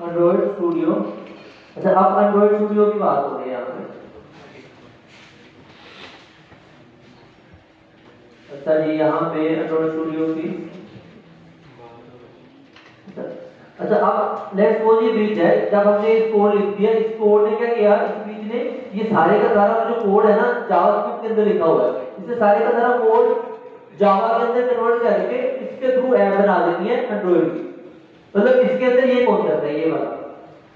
Android studio. अच्छा, अब Android studio की बात हो रही है यहाँ पे। अच्छा जी, यहाँ पे एंड्रॉइड स्टूडियो की। अच्छा, अब लेट्स सपोज ये ब्रिज है, जब हमने इस कोड लिख दिया, इस कोड ने क्या किया, इस ब्रिज ने ये सारे का सारा जो कोड है ना जावास्क्रिप्ट के अंदर लिखा हुआ है, इसे सारे का सारा कोड जावा के अंदर कन्वर्ट करके इसके थ्रू ऐप बना देनी है एंड्रॉइड की। मतलब इसके अंदर ये कॉन्सेप्ट है, ये वाला।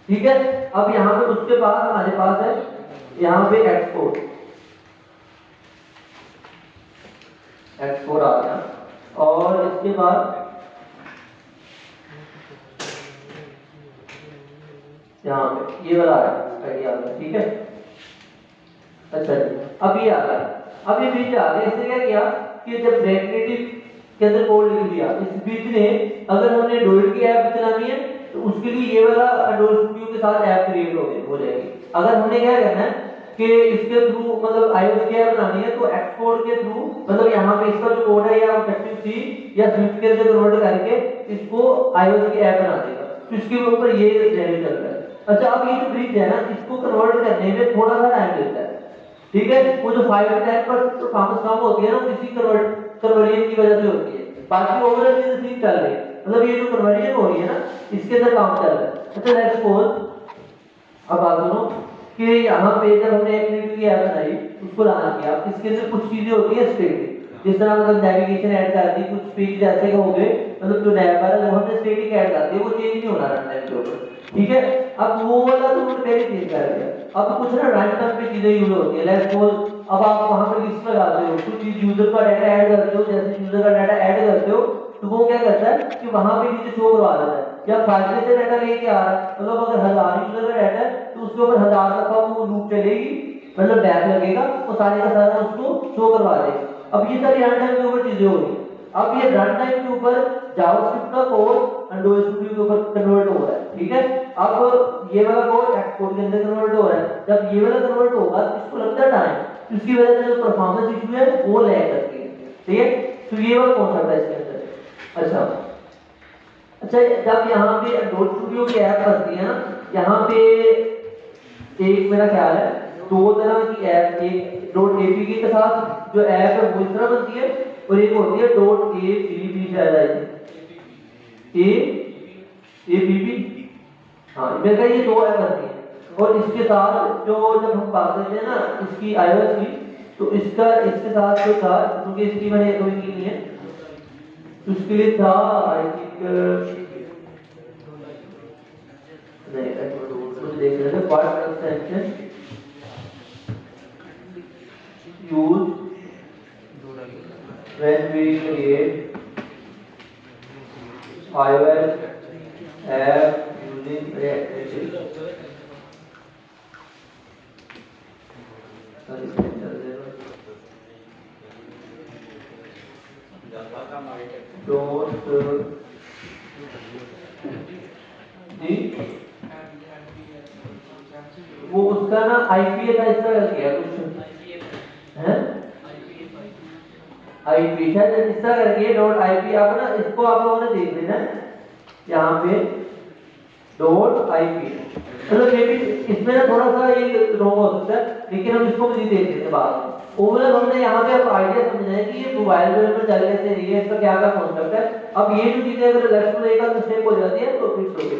ठीक है, अब यहाँ पे उसके बाद हमारे पास है यहाँ पे एक्सपोर्ट आ गया, और इसके बाद यहाँ पे ये वाला आइडिया आ गया। ठीक है, अच्छा जी, अब ये आ गया, अब ये बीच आ गया। इसने क्या किया कि जब डेफिनेटिव के अंदर कोड लिख दिया, इस बीच ने अगर हमने एंड्रॉइड की ऐप चलानी है तो उसके लिए ये वाला एंड्रॉइड स्टूडियो के साथ ऐप क्रिएट हो जाएगी। अगर हमने क्या करना है कि इसके थ्रू मतलब आईओएस की ऐप बनानी है तो एक्सपोर्ट के थ्रू मतलब यहाँ पे इसका जो कोड है या ऑब्जेक्टिव सी या स्विफ्ट के अंदर कन्वर्ट करके इसको आईओएस की ऐप बना देगा। तो इसके ऊपर ये चल रहा है। अच्छा, अब ये जो ब्रिज है ना, इसको कन्वर्ट करने में थोड़ा सा टाइम लेता है। ठीक है, वो जो 5 से 10% परफॉर्मेंस कम होती है ना, किसी कन्वर्जन की वजह से होती है। बाकी ओवरऑल ये सीन चल रही है, मतलब ये जो कन्वर्जन हो रही है ना, इसके अंदर काम चल रहा है। अच्छा, लेट्स सपोज अब बात सुनो कि यहाँ पे जब हमने एक्टिविटी की ऐप बनाई, उसको लाना किया, इसके अंदर कुछ चीजें होती है स्टैटिक, जिस तरह मतलब नेविगेशन ऐड कर दी, कुछ पेज जैसे हो गए, मतलब जो नैव है जब हमने स्टैटिक ऐड कर दी वो चेंज नहीं होना रन टाइम के ऊपर। ठीक है, अब वो वाला तो हमने पहले चेंज कर दिया। अब कुछ ना रन टाइम पे चीजें यूज होती है। लेट्स सपोज अब आप वहां पे लिस्ट लगाते हो, कुछ यूजर का डाटा ऐड करते हो, जैसे यूजर का डाटा ऐड करते हो तो वो क्या करता है कि वहां पे नीचे शो करवा देता है, या फाइल से डाटा लेके आ रहा है, मतलब अगर 1000 यूजर का डाटा है तो उसके ऊपर 1000 तक का वो लूप चलेगी, मतलब बैक लगेगा, वो सारे का सारा उसको शो करवा देगा। अब ये सारी रन टाइम के ऊपर चीजें हो रही है। अब ये रन टाइम के ऊपर जावास्क्रिप्ट का कोड एंड्रॉइड स्टूडियो के ऊपर कन्वर्ट हो रहा है। ठीक है, अब ये वाला कोड एक्सपोर्ट के अंदर कन्वर्ट हो रहा है। जब ये वाला कन्वर्ट होगा तो इसको लगता है टाइम, इसकी वजह से जो परफॉर्मेंस इशू है वो लैग करती है। ठीक है, तो ये वाला कॉन्सेप्ट है इसके अंदर। अच्छा, जब यहाँ पे एंड्रॉइड स्टूडियो की ऐप बनती है ना, यहाँ पे एक मेरा ख्याल है 2 तरह की ऐप, एक .apk के साथ जो ऐप है वो इस तरह बनती है, और एक होती है .abb शायद आई abb। हाँ, मेरे ख्याल ये 2 ऐप बनती है, और इसके साथ जो जब हम बात करते हैं ना इसकी iOS की, तो इसके साथ जो था, क्योंकि इसकी मैंने कोई की नहीं है, तो उसके लिए था आई थिंक मुझे देख रहे थे part extension use when we create iOS app using React वो उसका ना आईपी था, इस तरह किया कुछ है, आईपी शायद इस तरह करके .ip। आप ना इसको आप लोगों ने देख लेना यहाँ पे .ip, मतलब मे बी इसमें ना थोड़ा सा ये रॉन्ग हो सकता है, लेकिन हम इसको भी देख लेते हैं बाद में। ओवरऑल हमने यहाँ पे आपको आइडिया समझना है कि ये मोबाइल डेवलपमेंट चल कैसे रही है, इसका क्या क्या कॉन्सेप्ट है। अब ये जो चीजें अगर लेफ्ट में एक मिस्टेक हो जाती है तो फिक्स हो गई।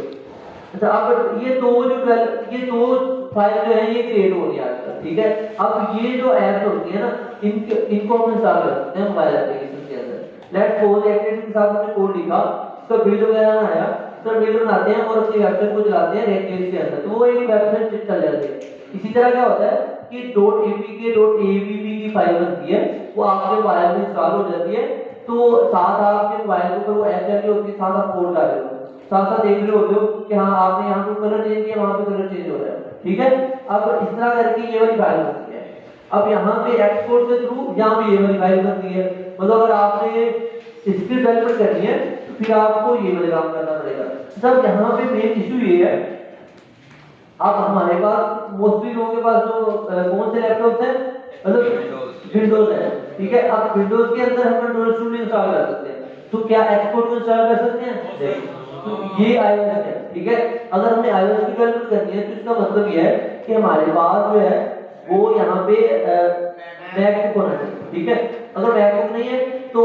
अच्छा, अब ये दो फाइल जो है ये क्रिएट हो रही है आजकल। ठीक है, अब ये जो ऐप होती है ना, इनको हम इंस्टॉल कर सकते हैं मोबाइल एप्लीकेशन के अंदर। लेट्स सपोज एक्टिविटी के साथ हमने कोड लिखा, उसका बिल्ड वगैरह बनाया, तो बिल्ड बनाते हैं और अपनी वेबसाइट को चलाते हैं रेक्टेस के अंदर, तो वो एक वेबसाइट चल जाती है। इसी तरह क्या होता है कि .apk .abb की फाइल बनती है, वो आपके मोबाइल में इंस्टॉल हो जाती है, तो साथ आपके मोबाइल के ऊपर वो ऐप चल रही होती है, साथ आप कोड डाल रहे हो, साथ साथ देख रहे होते हो कि हाँ आपने यहाँ पे कलर चेंज किया, वहां पे कलर चेंज हो रहा है। ठीक है, अब इस तरह करके ये वाली फाइल बनती है। अब यहाँ पे एक्सपोर्ट के थ्रू यहाँ पे ये वाली फाइल बनती है, मतलब अगर आपने इसकी डेवलपमेंट करनी है तो फिर आपको ये वाले काम करना पड़ेगा। जब यहाँ पे मेन इशू ये है, अब हमारे पास मोस्टली लोगों के पास जो कौन से लैपटॉप हैं, मतलब विंडोज है। ठीक है, अब विंडोज के अंदर हम एंड्रॉइड स्टूडियो इंस्टॉल कर सकते हैं, तो क्या एक्सपोर्ट को इंस्टॉल कर सकते हैं? नहीं। तो ये iOS है, ठीक है। अगर हमें iOS की डेवलपमेंट करनी है तो इसका मतलब ये है कि हमारे पास जो है वो यहाँ पे मैकबुक होना चाहिए, ठीक है। अगर मैकबुक नहीं है तो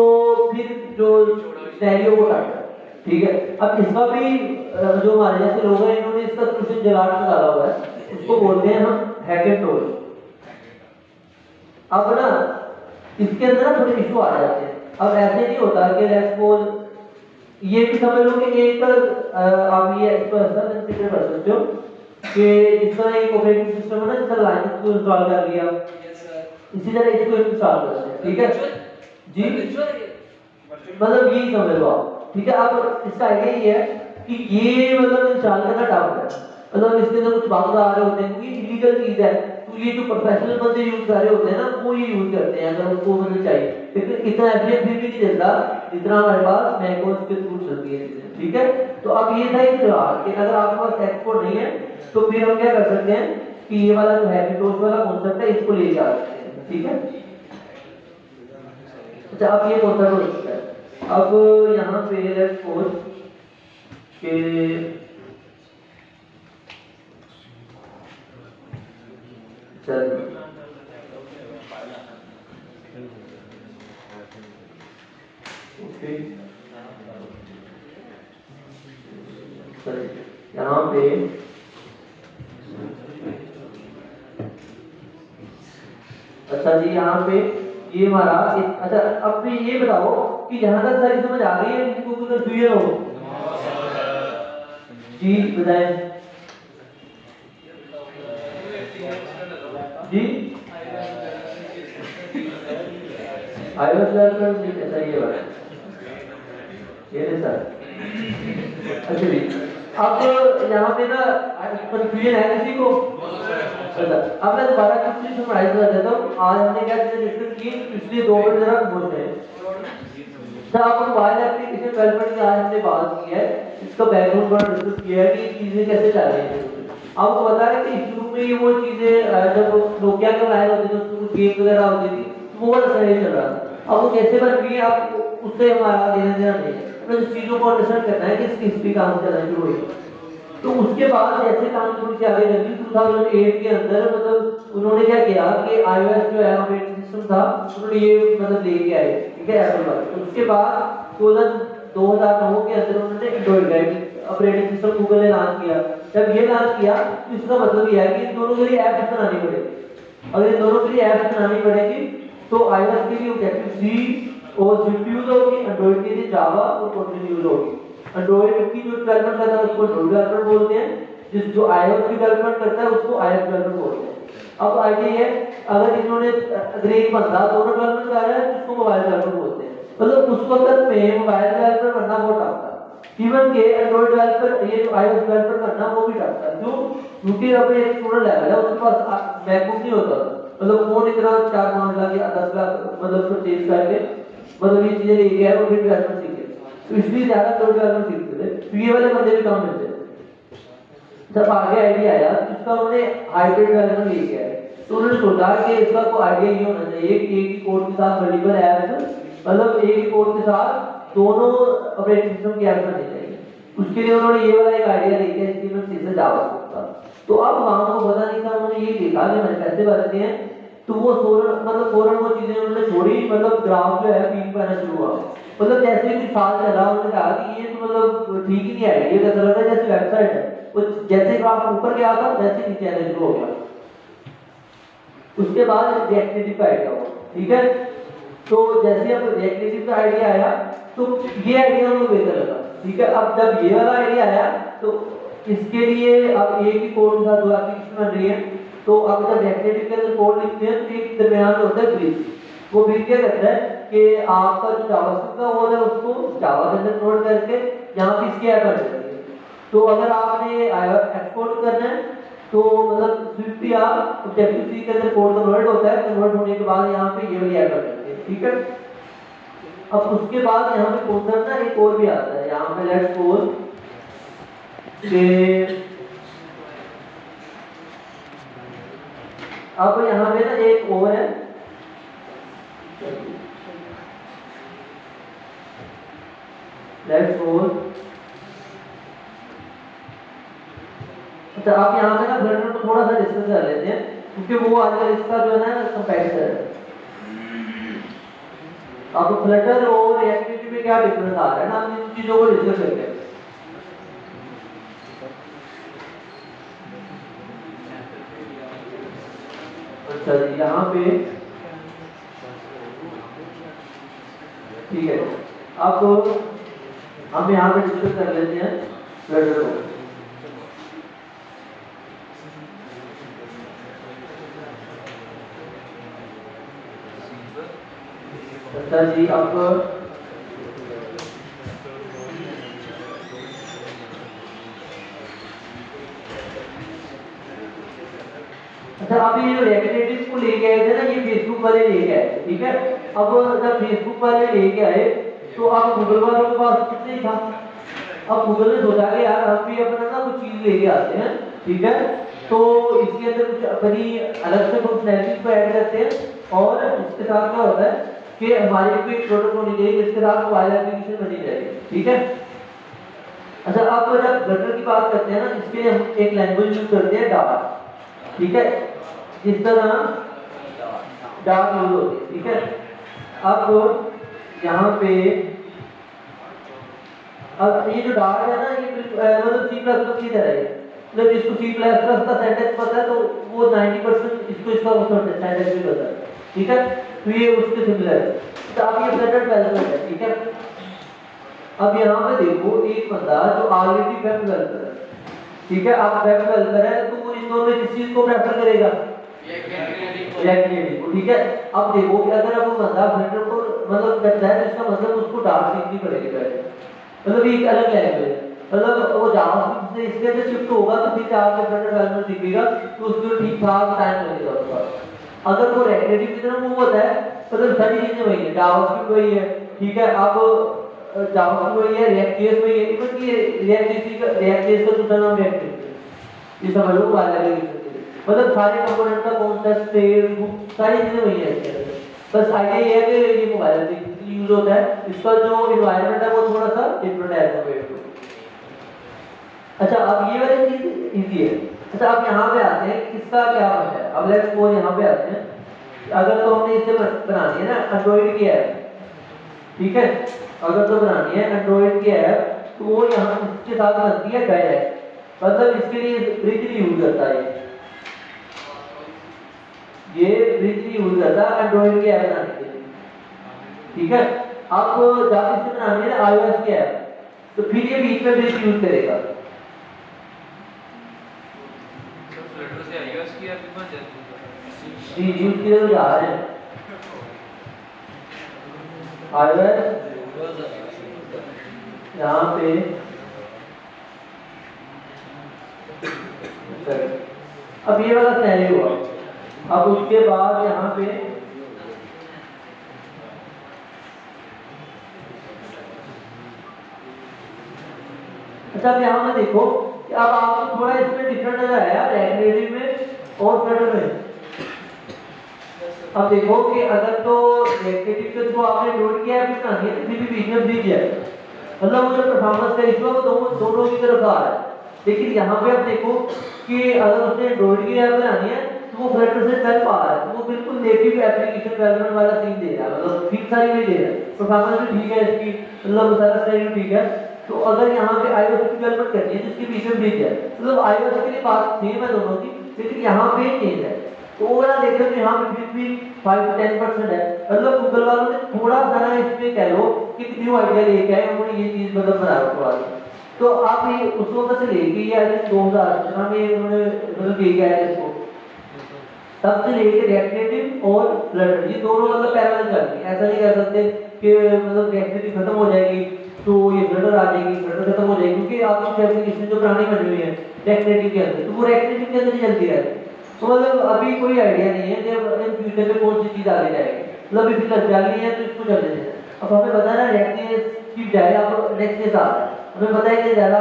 फिर जो स्टेरियो वो काटता है, ठीक है। अब इसका भी जो हमारे जैसे लोग हैं इन्होंने इसका सोल्यूशन जुगाड़ निकाला हुआ है, उसको बोलते हैं हम हैकेथॉन। अब ना इसके अंदर ना थोड़े इशू आ जाते हैं। अब ऐसे नहीं होता कि लेट्स सपोज ये भी समझ लो कि एक आप ये इसको ऐसा कंसीडर कर सकते हो कि इस तरह एक ऑपरेटिंग सिस्टम है ना, जिस तरह लाइनक्स को इंस्टॉल कर लिया, इसी तरह इसको इंस्टॉल करते हैं, ठीक है जी। मतलब यही समझ लो आप, ठीक है। अब इसका आइडिया ये है कि ये मतलब इंस्टॉल करना टफ है, मतलब इसके अंदर कुछ बातें आ रहे होते हैं क्योंकि इलीगल चीज है, तो ये जो प्रोफेशनल बंदे यूज कर रहे होते हैं ना वो ये यूज करते हैं अगर उनको मतलब चाहिए, लेकिन इतना एफिशिएंट फिर भी नहीं चलता जितना हमारे पास मैकओएस के थ्रू चलती है, ठीक है। तो अब ये था एक सवाल कि अगर आपके पास एक्सपोर्ट नहीं है तो फिर हम क्या कर सकते हैं कि ये वाला जो हैकेथॉन वाला कॉन्सेप्ट है इसको ले जा सकते हैं, ठीक है। अच्छा अब ये कॉन्सेप्ट हो चुका है। अब यहाँ पे लेट्स सपोज के चलिए ओके चलिए यहाँ पे अच्छा जी यहाँ पे ये हमारा अच्छा अब भी ये बताओ कि जहां तक सारी समझ आ गई है, इसको कोई कंफ्यूजन हो जी बताएं जी। iOS डेवलपमेंट जी कैसा ये बात ये नहीं सर। अच्छा जी अब यहाँ पे ना कंफ्यूजन है किसी को? अच्छा अब मैं दोबारा कुछ समराइज कर देता हूँ। आज हमने क्या चीजें डिस्कस की, पिछले 2 मिनट जरा बोलते हैं। सर आप मोबाइल एप्लीकेशन डेवलपमेंट की आज हमने बात की है, इसका बैकग्राउंड पर डिस्कस किया है कि चीजें कैसे चल रही हैं। आपको पता है कि शुरू में ये वो चीजें जब नोकिया के मोबाइल होते थे उसमें कुछ गेम वगैरह होती थी तो वो वाला सही चल रहा था। अब वो कैसे बन गई है आप उससे हमारा लेना देना नहीं है, हमें उस चीजों को अंडरस्टैंड करना है कि इसकी हिस्ट्री कहाँ से चलना शुरू हुई। तो उसके बाद जैसे काम थोड़ी सी आगे बढ़ी 2008 के अंदर मतलब उन्होंने क्या किया कि iOS जो है ऑपरेटिंग सिस्टम था उन्होंने ये मतलब लेके आए, ठीक है एप्पल वाले। उसके बाद 2009 के अंदर उन्होंने एंड्रॉइड ऑपरेटिंग सिस्टम गूगल ने लॉन्च किया। जब ये लॉन्च किया तो इसका मतलब यह है कि इन दोनों के लिए ऐप्स बनानी पड़ेगी। अगर इन दोनों के लिए ऐप्स बनानी पड़ेगी तो iOS के लिए ऑब्जेक्टिव सी और स्विफ्ट यूज होगी, एंड्रॉइड के लिए जावा और कोटलिन यूज होगी। एंड्रॉइड की जो डेवलपमेंट करता है उसको एंड्रॉइड डेवलपमेंट बोलते हैं, जिस जो iOS की डेवलपमेंट करता है उसको iOS डेवलपमेंट बोलते हैं। अब आइडिया है अगर इन्होंने अगर एक बंदा दोनों डेवलपमेंट कर रहा है तो उसको मोबाइल डेवलपमेंट बोलते हैं। मतलब उस वक्त में मोबाइल डेवलपर बनना बहुत टफ था, इवन के एंड्रॉइड डेवलपर ये जो iOS डेवलपर करना वो भी टफ था। क्यों? क्योंकि अब एक स्टूडेंट लेवल है उसके पास मैकबुक नहीं होता, मतलब फोन इतना 4-5 लाख या 10 लाख मतलब परचेज करके मतलब ये चीजें लेके आए और फिर डेवलपमेंट सीखे, तो इसलिए ज्यादा लोग डेवलपमेंट सीखते थे, तो ये वाले बंदे भी काम मिलते थे। जब आगे आइडिया आया तो इसका उन्होंने हाइब्रिड डेवलपमेंट लेके आए, तो उन्होंने सोचा कि इसका कोई आइडिया ये होना चाहिए कि एक ही कोड के साथ मल्टीपल ऐप्स, मतलब एक ही कोड के साथ दोनों ऑपरेटिंग सिस्टम की ऐप्स बननी चाहिए। उसके लिए उन्होंने ये वाला एक आइडिया लेके एचटीएमएल सीएसएस जावा। तो अब वहां को पता नहीं था, उन्होंने ये देखा कि हमारे पैसे बचते हैं तो वो फौरन वो चीजें उन्होंने छोड़ी, मतलब ग्राफ जो है पीक पर आना शुरू हुआ। मतलब जैसे कि साल चला उन्होंने कहा कि ये तो मतलब ठीक ही नहीं है, ये कैसा लग रहा है जैसे वेबसाइट है, वो जैसे ग्राफ ऊपर गया था वैसे नीचे आना शुरू हो गया। उसके बाद रिएक्ट नेटिव का आइडिया हुआ, ठीक है। तो जैसे अब रिएक्ट नेटिव का आइडिया आया तो ये आइडिया हमको बेहतर लगा, ठीक है। अब जब ये वाला आइडिया आया तो इसके लिए अब एक ही कोड के साथ दो एप्लीकेशन बन रही है। तो अब जब रिएक्ट नेटिव के अंदर कोड लिखते हैं तो एक दरमियान में होता है ब्रिज। वो ब्रिज क्या करता है कि आपका जो जावास्क्रिप्ट का कोड है उसको जावा के अंदर नोट करके यहाँ पे इसकी ऐप बन जाती है। तो अगर आपने एक्सपोर्ट करना है तो मतलब स्विफ्ट या ऑब्जेक्टिव सी के अंदर कोड कन्वर्ट होता है, कन्वर्ट होने के बाद यहाँ पे ये वाली ऐप बन जाती है, ठीक है। अब उसके बाद यहाँ पे कॉन्सेप्ट ना एक और भी आता है, यहाँ पे लेट्स सपोज कि अब यहाँ पे ना एक और है, लेट्स सपोज अच्छा आप यहाँ पे ना फ्लटर को थोड़ा सा डिस्कस कर लेते हैं, क्योंकि वो आजकल इसका जो है ना कंपैरिजन है। अब फ्लटर और रिएक्टिविटी में क्या डिफरेंस आ रहा है ना, हम इन चीजों को डिस्कस करते हैं। अच्छा जी यहाँ पे ठीक है, अब हम यहाँ पे डिस्कस कर लेते हैं फ्लटर को। अच्छा जी अब अच्छा अभी ये जो रिएक्टिविटीज को लेके आए थे ना, ये फेसबुक वाले लेके आए, ठीक है। अब जब फेसबुक वाले लेके आए तो अब गूगल वालों के पास कुछ नहीं था। अब गूगल ने सोचा कि यार हम भी अपना ना कुछ चीज लेके आते हैं, ठीक है, तो इसके अंदर कुछ अपनी अलग से फंक्शनैलिटीज को ऐड करते हैं और इसके साथ क्या होता है कि हमारी कोई प्रोडक्ट होनी चाहिए जिसके साथ मोबाइल एप्लीकेशन बनी जाएगी, ठीक है। अच्छा अब जब फ्लटर की बात करते हैं ना, इसके लिए हम एक लैंग्वेज यूज करते हैं डार्ट, ठीक है, जिस तरह डार्ट यूज होती है, ठीक है। अब यहाँ पे अब ये जो डार्ट है ना, ये मतलब सी प्लस प्लस की तरह है, मतलब जिसको सी प्लस प्लस का सिंटैक्स पता है तो वो 90% इसको इसका सिंटैक्स भी पता है, ठीक है, तो ये उसके सिमिलर है। तो अब ये फ्लटर डेवलपमेंट है, ठीक है। अब यहाँ पे देखो एक बंदा जो ऑलरेडी वेब डेवलपर है, ठीक है, आप वेब डेवलपर है तो वो इन दोनों में किस चीज को प्रेफर करेगा? रिएक्ट को, ठीक है। अब देखो कि अगर अब वो बंदा फ्लटर को मतलब करता है तो इसका मतलब उसको डार्ट सीखनी पड़ेगी पहले, मतलब ये एक अलग लैंग्वेज है, मतलब वो जावास्क्रिप्ट से इसके अंदर शिफ्ट होगा तो फिर जाके फ्लटर डेवलपमेंट सीखेगा तो उसको ठीक ठाक टाइम लगेगा उसका। अगर वो रिएक्ट की तरह मूव होता है मतलब सारी चीजें वही है, जावास्क्रिप्ट वही है, ठीक है। अब जावास्क्रिप्ट वही है, रिएक्ट वही है, इवन कि रिएक्ट का दूसरा नाम रिएक्ट है, ये समझ लो वाला है, मतलब सारे कंपोनेंट का कॉन्सेप्ट स्टेट सारी चीजें वही है इसके अंदर। बस आइडिया ये है कि ये मोबाइल एप्लीकेशन यूज होता है, इसका जो एनवायरनमेंट है वो थोड़ा सा डिफरेंट है कंपेयर टू। अच्छा अब ये वाली चीज इजी है। अच्छा अब यहाँ पे आते हैं किसका क्या है, अब लेट्स सपोज यहाँ पे आते हैं, अगर तो हमने इसे बनानी है ना एंड्रॉइड की ऐप, ठीक है, अगर तो बनानी है एंड्रॉइड की ऐप तो वो यहाँ इसके साथ बनती है डायरेक्ट, मतलब इसके लिए ब्रिज यूज करता है, ये ब्रिज यूज करता है एंड्रॉइड की ऐप बनाने के लिए, ठीक है। आप जब इसे बनानी है iOS की ऐप तो फिर ये बीच में ब्रिज यूज करेगा, तो फ्लटर से iOS की ऐप बन जाती है जी यूज किए तो जा रहे हैं iOS यहाँ पे अब ये वाला सिनेरियो हुआ। अब उसके बाद यहाँ पे अच्छा अब यहाँ पे देखो कि अब आपको थोड़ा इसमें डिफरेंट नजर आया रिएक्ट में और फ्लटर में। अब देखो कि अगर तो रिएक्ट के थ्रू आपने लोड किया है बनानी है तो फिर भी बीच में ब्रिज है, मतलब वो जो परफॉर्मेंस का इशू है वो दोनों की तरफ आ रहा है। लेकिन यहाँ पे आप देखो कि अगर उसने एंड्रॉइड की ऐप बनानी है तो वो फ्लटर से चल पा रहा है, तो वो बिल्कुल नेटिव एप्लीकेशन डेवलपमेंट वाला सीन दे रहा है, मतलब ठीक सारी नहीं दे रहा है, परफॉर्मेंस भी ठीक है इसकी, मतलब सारा स्टाइल ठीक है। तो अगर यहाँ पे iOS की डेवलपमेंट करनी है जिसके पीछे ब्रिज है, मतलब iOS के लिए बात सेम है दोनों की, लेकिन यहाँ पे चेंज है। तो ओवरऑल देख रहे हो यहाँ पे फिर भी 5 to 10% है, मतलब गूगल वालों ने थोड़ा सा इसमें कह लो कि एक न्यू आइडिया लेके आए, उन्होंने ये चीज मतलब बना रखी। तो आप ये उस वक्त से लेके या 2017 में उन्होंने मतलब लेके आए इसको, तब से लेके रिएक्टिव और फ्लटर ये दोनों मतलब पैरेलल चल रही है। ऐसा नहीं कह सकते कि मतलब रिएक्टिव खत्म हो जाएगी तो ये फ्लटर आ जाएगी, फ्लटर खत्म हो जाएगी, क्योंकि आपकी एप्लीकेशन जो पुरानी बनी हुई है रिएक्टिव के अंदर तो वो रिएक्टिव के अंदर ही चलती रहती है। तो मतलब अभी कोई आइडिया नहीं है कि इन फ्यूचर में कौन सी चीज आगे जाएगी, मतलब इसी लग जानी है तो इसको चलने देना। अब हमें पता है ना रिएक्टिव की जाए आप नेक्स्ट के साथ हमें पता है कि ज्यादा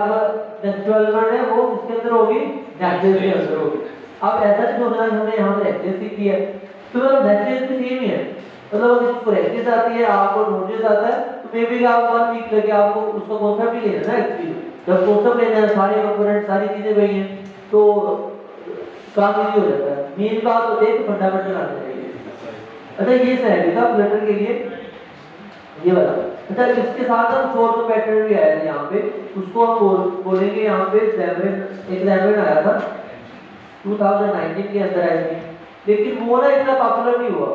नेक्स्ट डेवलपमेंट है वो इसके अंदर होगी, नेक्स्ट के अंदर होगी। अब ऐसा नहीं सोचना हमने यहाँ पे रिएक्टिव सीखी है तो मतलब नेक्स्ट भी सेम ही है, मतलब इसको रिएक्टिव आती है आपको नोड.js आता है तो मे बी आप 1 वीक लगे आपको उसका कॉन्सेप्ट ही लेना है। एक्चुअली जब कॉन्सेप्ट लेना है सारे कंपोनेंट सारी चीजें वही हैं तो काम इजी हो जाता है। मेन बात होती है कि फंडामेंटल आना चाहिए। अच्छा ये सही था फ्लटर के लिए ये वाला। अच्छा इसके साथ हम फोर्थ पैटर्न भी आया था यहाँ पे, उसको हम बोलेंगे यहाँ पे Xamarin आया था 2019 के अंदर आई थी, लेकिन वो ना इतना पॉपुलर नहीं हुआ।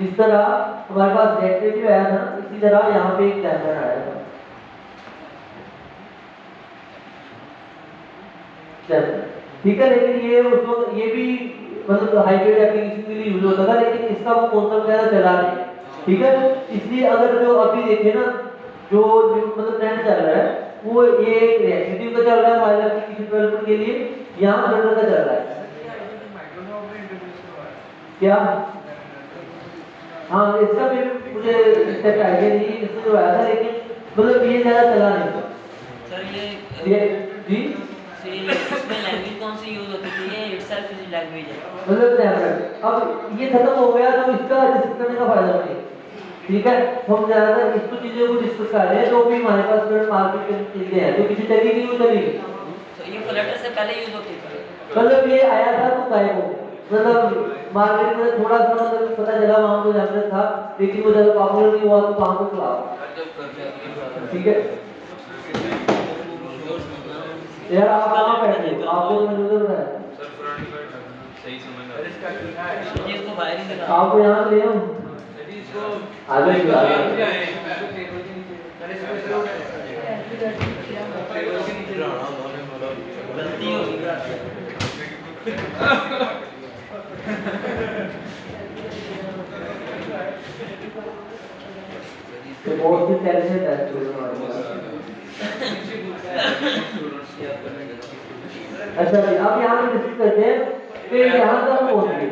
इस तरह हमारे पास डेक्रेटिव आया था, इसी तरह यहाँ पे एक Xamarin आया था। ठीक है, लेकिन ये उस वक्त ये भी मतलब हाइब्रिड एप्लीकेशन के लिए यूज होता था, लेकिन इसका वो कॉन्सेप्ट ज्यादा चला नहीं। ठीक है, इसलिए अगर जो अभी देखे ना जो मतलब ट्रेंड चल रहा है वो ये रिएक्टिव का चल रहा है मोबाइल एप्लीकेशन डेवलपमेंट के लिए, यहाँ फ्लटर का चल रहा है। क्या हाँ इसका भी मुझे एक्सेप्ट आइडिया नहीं इसमें जो आया था, लेकिन मतलब ये ज्यादा चला नहीं था सर। ये जी इसमें लैंग्वेज कौन सी यूज होती थी? ये इटसेल्फ इज लैंग्वेज है मतलब Xamarin। अब ये खत्म हो गया तो इसका डिस्कस करने का फायदा नहीं। ठीक है, हम ज्यादातर इसको चीजों को डिस्कस कर रहे हैं जो भी हमारे पास करंट मार्केट में चीजें हैं जो किसी चली नहीं वो चली। तो ये फ्लटर से पहले यूज होती थी? मतलब ये आया था तो गायब हो, मतलब मार्केट में थोड़ा सा मतलब पता चला वहां पे Xamarin था, लेकिन वो ज्यादा पॉपुलर नहीं हुआ तो वहां पे क्लास। ठीक है यार आप कहां बैठे हो? आपको तो मैं उधर है सर फ्रंट का सही समझ आ रहा ये इसको बाहर ही निकाल। आपको यहां ले आऊं है इसको आगे गलती होगी तो बहुत ही टैलेंटेड है स्टूडेंट हमारे पास। अच्छा जी, अब यहाँ पे डिस्कस करते हैं कि यहाँ तक हम पहुँच गए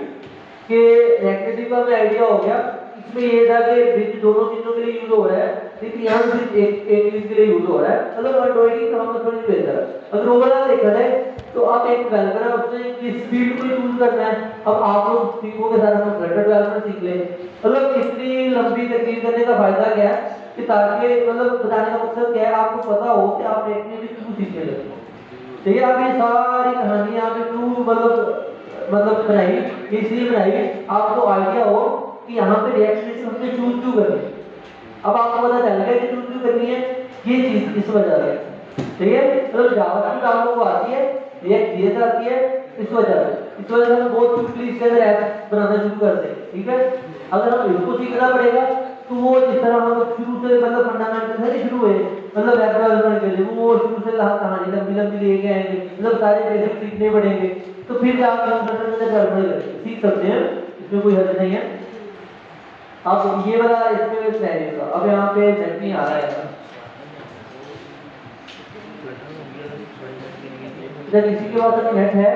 कि रिएक्टिव का हमें आइडिया हो गया। इसमें ये था कि ब्रिज दोनों चीजों के लिए यूज हो रहा है, लेकिन यहाँ सिर्फ एक चीज के लिए यूज हो रहा है, मतलब एंड्रॉइड की हम थोड़ी बेहतर है। अगर ओवरऑल देखा जाए तो आप एक डेवलपर है उसने किस फील्ड को यूज करना है, अब आप लोग सीखोगे सारा हम फ्लटर डेवलपमेंट सीख लें। मतलब इतनी लंबी तकलीफ करने का फायदा क्या है कि ताकि मतलब बताने का मकसद क्या है आपको पता हो कि आप रिएक्टिव क्यों सीखने लगे। ठीक है, आप ये सारी कहानी यहाँ पे क्यों मतलब बनाई, इसलिए बनाई आपको आइडिया हो कि यहाँ पे रिएक्शन हमने चूज क्यों करनी है। अब आपको पता चल गया कि चूज क्यों करनी है, ये चीज इस वजह से। ठीक है, मतलब जावास्क्रिप्ट आप लोगों को आती है, रिएक्ट जेएस आती है, इस वजह से हम बहुत क्विकली इसके अंदर ऐप बनाना शुरू करते हैं। ठीक है, अगर हम इसको सीखना पड़ेगा तो वो जिस तरह हम शुरू से मतलब फंडामेंटल से शुरू हुए मतलब ऐप डेवलपमेंट के लिए वो शुरू से कहानी लंबी लंबी लेके आएंगे, मतलब सारे बेसिक सीखने पड़ेंगे, तो फिर जाकर हम डेवलपमेंट सीख सकते हैं, इसमें कोई हर्ज नहीं है। अब ये वाला इसमें पहले का अब यहाँ पे नेट नहीं आ रहा है, जब किसी के पास नेट है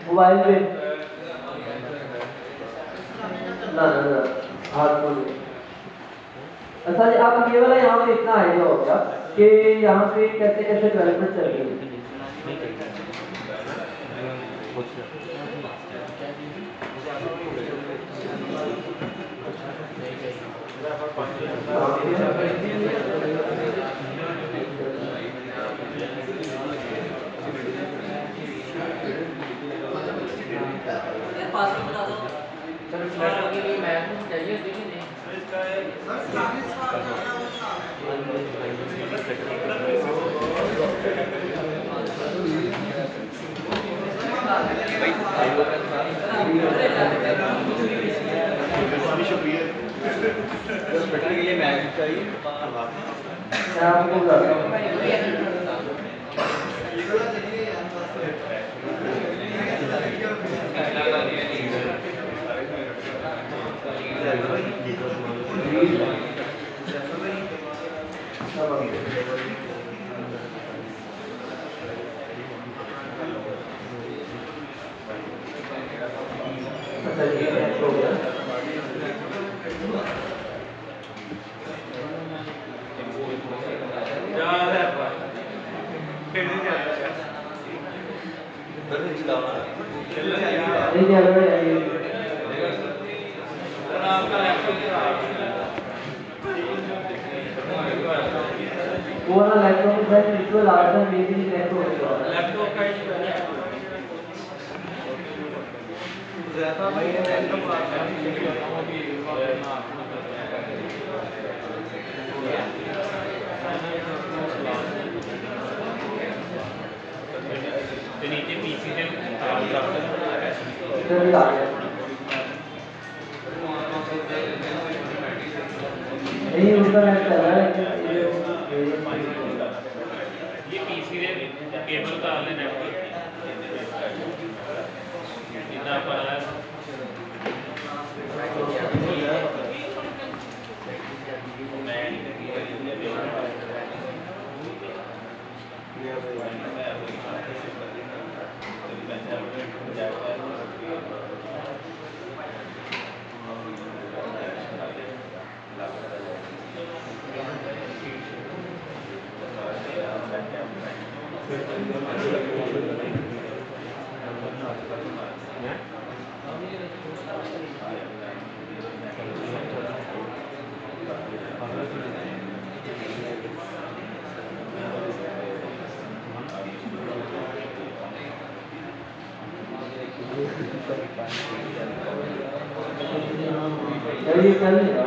मोबाइल पे ना हाथ खोल। अच्छा जी, आप ये वाला यहाँ पे इतना आइडिया हो गया कि यहाँ पे कैसे कैसे डेवलपमेंट चल रही है। पासवर्ड बता दो सर फ्लटर के लिए मैथ चाहिए कि नहीं? फ्लटर के लिए मैथ चाहिए। मैं आपको बताता हूँ अच्छा ये हो गया। नहीं जा रहा है सर आपका लैपटॉप वो वाला लैपटॉप में शायद विजुअल आर्ट में मे भी कनेक्ट हो गया लैपटॉप का इशू है ज़्यादा भाई लैपटॉप नीचे पीसी से इधर भी आ गया नहीं उसका नेट चल रहा है ये पीसी रे केबल का वाले नेटवर्क इतना पर है ये कर लेगा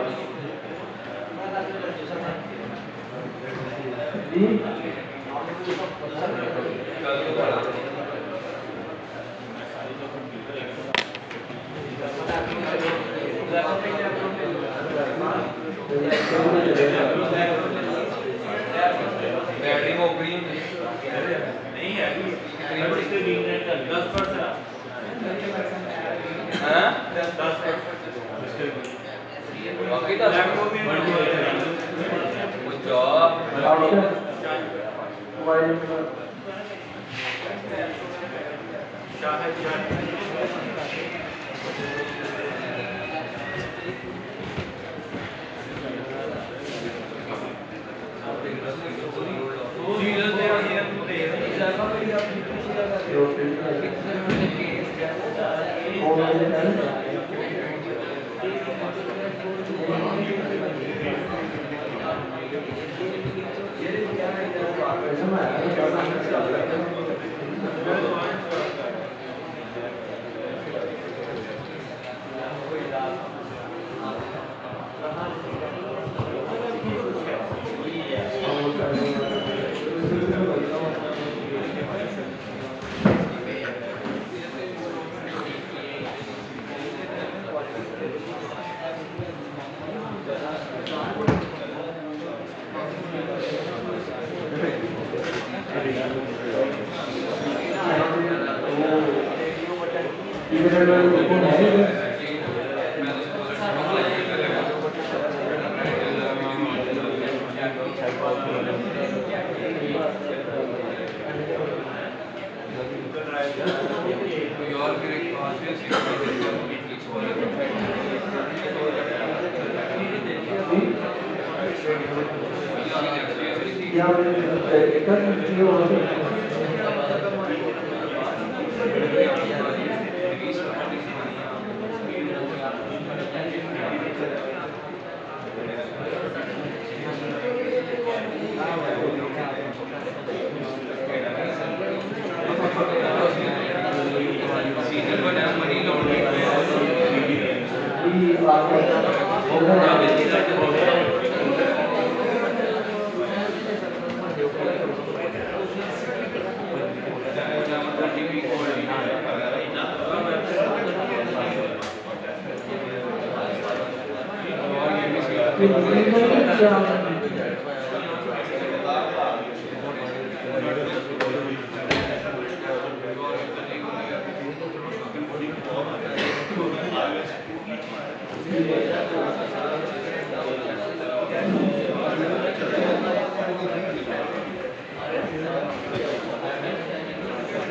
जी बैटरी वो ग्रीन नहीं है 10% हाँ 10% बाकी तो लैपटॉप में वो जॉब मोबाइल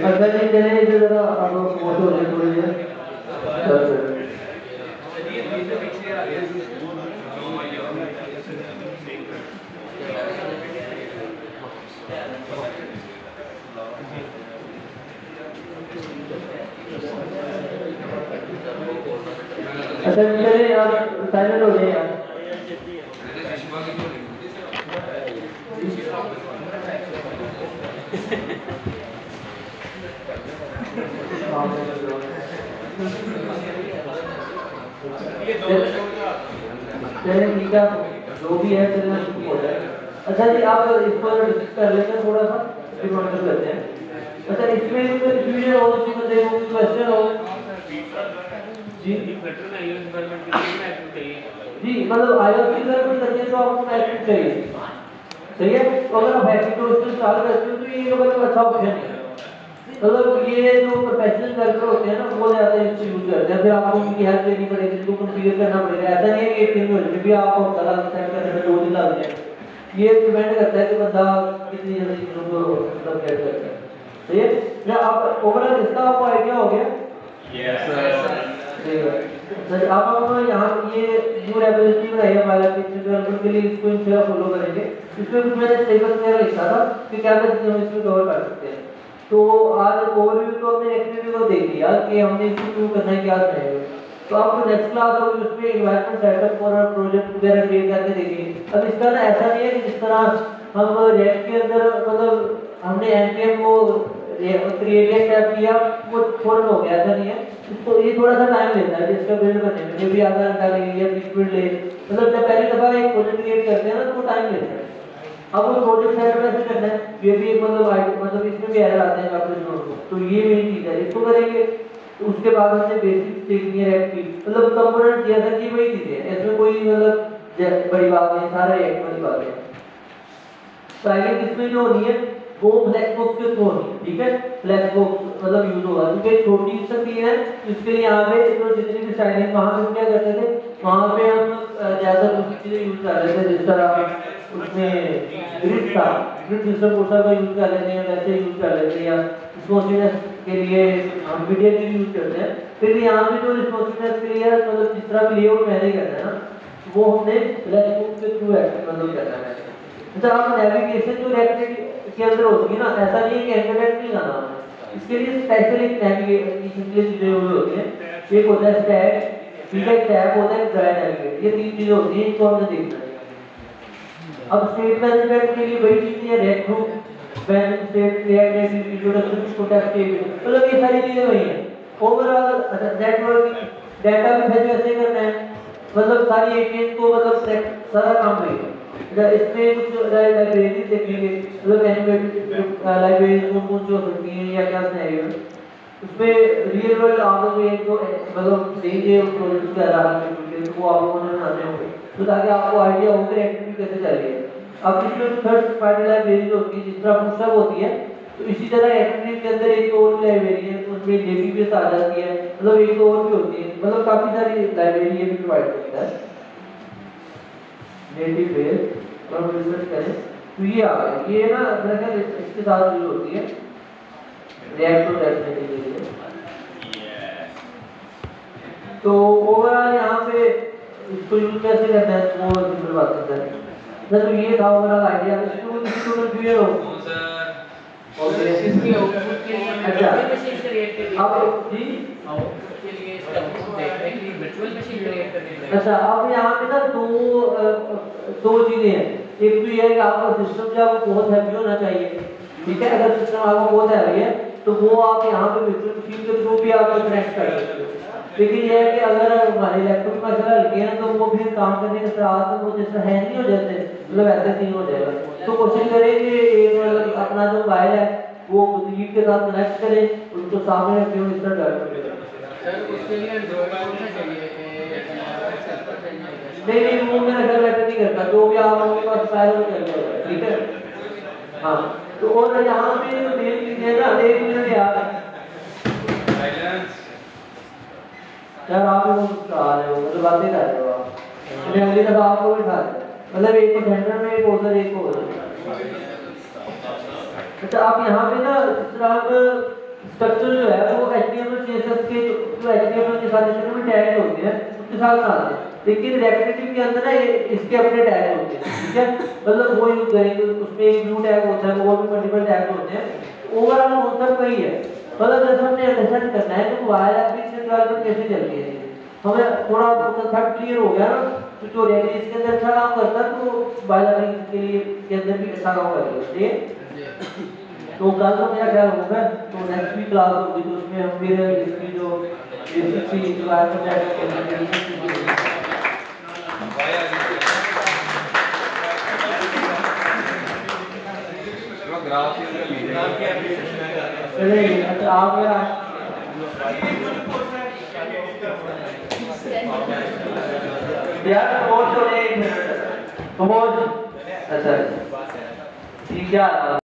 अगर नहीं चले इधर जरा आप फोटो ले थोड़ी देर अच्छा चलिए यार साइलेंट हो जाइए यार चलिए ठीक है, जो भी है चलना शुरू हो जाए। अच्छा जी, आप इसको कर लेते हैं थोड़ा सा, फिर मॉनिटर करते हैं। अच्छा, इसमें कोई कंफ्यूजन हो, किसी को देखो कोई क्वेश्चन हो जी? जी, मतलब आईओएस की तरफ करते हैं तो आपको मैट्रिक चाहिए, सही है। तो अगर आप हैकिंग इंस्टॉल करते हो तो ये मतलब अच्छा ऑप्शन है। मतलब ये जो प्रोफेशनल डेवलपर होते हैं ना, वो ज़्यादा इसको यूज करते हैं। फिर आपको उनकी हेल्प लेनी पड़ेगी, इसको कॉन्फ़िगर करना पड़ेगा। ऐसा नहीं है कि एक दिन में हो जाए, भी आपको पता सेट करने में 2 दिन लग जाए। ये डिपेंड करता है कि बंदा कितनी जल्दी चीज़ों को मतलब सेट करता है, सही है। या आप ओवरऑल इसका आपको आइडिया हो गया? यस सर, आप अपना यहाँ ये न्यू रेपोजिटरी बनाई है बायोलॉजिकल डेवलपमेंट के लिए, इसको इंशाल्लाह फॉलो करेंगे। इसमें कुछ मैंने सिलेबस वगैरह लिखा था कि क्या क्या चीज़ें हम इसमें कवर कर सकते हैं। तो आज ओवरव्यू तो हमने एक्टिविटी को देख लिया कि हमने इसको क्यों करना है, क्या करना है। तो आपको नेक्स्ट क्लास होगी, उसमें इन्वायरमेंट सेटअप और प्रोजेक्ट वगैरह क्रिएट करके देखेंगे। अब इसका ना ऐसा नहीं है कि जिस तरह हम रेड के अंदर मतलब हमने एनपीएम को क्रिएट टैब किया वो फौरन हो गया, ऐसा नहीं है। इसको ये थोड़ा सा टाइम लेता है जिसका बिल्ड करने में, भी आधा घंटा लगे या 20 मिनट ले, मतलब जब पहली दफा एक प्रोजेक्ट क्रिएट करते हैं ना तो टाइम लेता है। अब वो प्रोजेक्ट सेट कैसे करना है, ये भी एक मतलब इसमें भी एरर आते हैं काफी नोट, तो ये मेन चीज है, इसको करेंगे। तो उसके बाद हमने बेसिक सीखनी है रेक्ट की, मतलब कंपोनेंट जैसा कि वही चीजें हैं, इसमें कोई मतलब बड़ी बात नहीं, सारा रेक्ट वाली बात है। पहले इसमें जो होनी है वो फ्लैक्स बॉक्स के थ्रू होनी है, ठीक है। फ्लैक्स बॉक्स मतलब यूज होगा क्योंकि छोटी सी है, इसके लिए यहाँ पे जो जितनी भी स्टाइलिंग वहाँ पे क्या करते थे, वहाँ पे हम ज्यादा दूसरी चीजें यूज कर रहे थे, जिस तरह उसमें ग्रिड था, ग्रिड सिस्टम कोर्सा का यूज कर लेते हैं, वैसे यूज कर लेते हैं, या रिस्पॉन्सिवनेस के लिए हम मीडिया की यूज करते हैं। फिर यहाँ पे जो रिस्पॉन्सिवनेस के लिए मतलब जिस तरह लेआउट मैंने करना है ना, वो हमने फ्लैक्स बॉक्स के थ्रू मतलब करना है। अच्छा, आप नेविगेशन जो रेक्ट के अंदर होती है ना, ऐसा नहीं है कि इंटरनेट नहीं लाना है, इसके लिए स्पेशल एक नेविगेशन के लिए चीजें होती हैं। एक होता है स्टैक, ठीक है, टैब होता है, ड्राई नेविगेट, ये 3 चीजें होती हैं, इनको हमने देखना है। अब स्टेट मैनेजमेंट के लिए वही चीजें हैं, rec group van state React introduction protect state, मतलब ये सारी चीजें वही हैं। ओवरऑल नेटवर्क डाटा भी भेज ऐसे करना है, मतलब सारी एटीएम को मतलब सारा काम वही है। इसमें कुछ लाइब्रेरी देखेंगे, मतलब लाइब्रेरी कौन सी हो सकती है या क्या सिनेरियो है, उसमें रियल वर्ल्ड आप लोग एक दो मतलब देंगे प्रोजेक्ट वगैरह तो वो आप लोगों ने बनाने होंगे, तो ताकि आपको आइडिया हो कि एक्टिविटी कैसे चल रही है। अब इसमें थर्ड पार्टी लाइब्रेरी होती है, जिस तरह पुस्तक होती है, तो इसी तरह एक्टिविटी के अंदर एक और लाइब्रेरी है, उसमें डेटाबेस आ जाती है, मतलब एक और भी होती है, मतलब काफी सारी लाइब्रेरी भी प्रोवाइड करता है डेटाबेस। और हम रिसर्च करें तो ये आ गया, ये ना मेरा ख्याल इसके साथ यूज होती है रिएक्ट टू टेस्ट के लिए। तो ओवरऑल यहाँ पे इसको यूज कैसे करना है वो सिंपल बात है सर। तो ये था ओवरऑल आइडिया, इसको क्लियर हो ओके। इसकी आउटपुट के लिए अच्छा मशीन क्रिएट करनी है, अब जी आउटपुट के लिए इसका देख रहे हैं कि वर्चुअल मशीन क्रिएट करनी है। अच्छा, अब यहाँ पे ना दो चीजें हैं। एक तो ये है कि आपका सिस्टम जो है वो बहुत हैवी होना चाहिए, ठीक है। अगर सिस्टम आपका बहुत हैवी है तो वो आप यहाँ पे वर्चुअल मशीन के थ्रू भी आप कनेक्ट कर सकते हो। लेकिन ये है कि अगर हमारे लैपटॉप का चला हल्के हैं तो वो फिर काम करने के साथ वो जैसे हैंग नहीं हो जाते, मतलब ऐसे नहीं हो जाएगा। तो कोशिश करें कि मतलब अपना जो मोबाइल है वो लीड के साथ कनेक्ट करें, उसको सामने रखें और इस तरह डाल सर उसके लिए एंड्रॉइड कौन सा चाहिए? नहीं, वो मेरा घर बैठे नहीं करता, जो भी आप आपके पास फाइल हो जाएगा, ठीक है। हाँ, तो और यहाँ पे जो मेन चीज है ना, 1 मिनट यार साइलेंस यार, आप वो मुस्कुरा रहे हो, मतलब बातें कर रहे हो आप, मैं अगली दफा आपको बिठा दूं, मतलब एक को सेंटर में एक उधर एक को उधर। अच्छा, आप यहाँ पे ना इस तरह स्ट्रक्चर जो है वो HTML CSS के जो HTML के साथ जितने भी टैग होते हैं उसके साथ बनाते हैं, लेकिन रेक्टेटिव के अंदर ना इसके अपने टैग होते हैं, ठीक है। मतलब वो यूज करेंगे, उसमें एक व्यू टैग होता है, वो भी मल्टीपल टैग होते हैं। ओवरऑल कॉन्सेप्ट वही है, मतलब जैसे हमने अंडरस्टैंड करना है कि मोबाइल एप्लीकेशन कैसे चलती है, हमें थोड़ा कॉन्सेप्ट क्लियर हो गया ना, ट्यूटोरियल इसके अंदर अच्छा काम करता है तो बायोलॉजी के लिए के अंदर भी अच्छा काम करेगा ठीक है। तो कल तो मेरा ख्याल होगा तो नेक्स्ट वीक क्लास होगी तो उसमें हम फिर इसकी जो बेसिक चीज जो है ग्राफ चलिए अच्छा आप मेरा यार कमोड तो नहीं कमोड अच्छा ठीक है।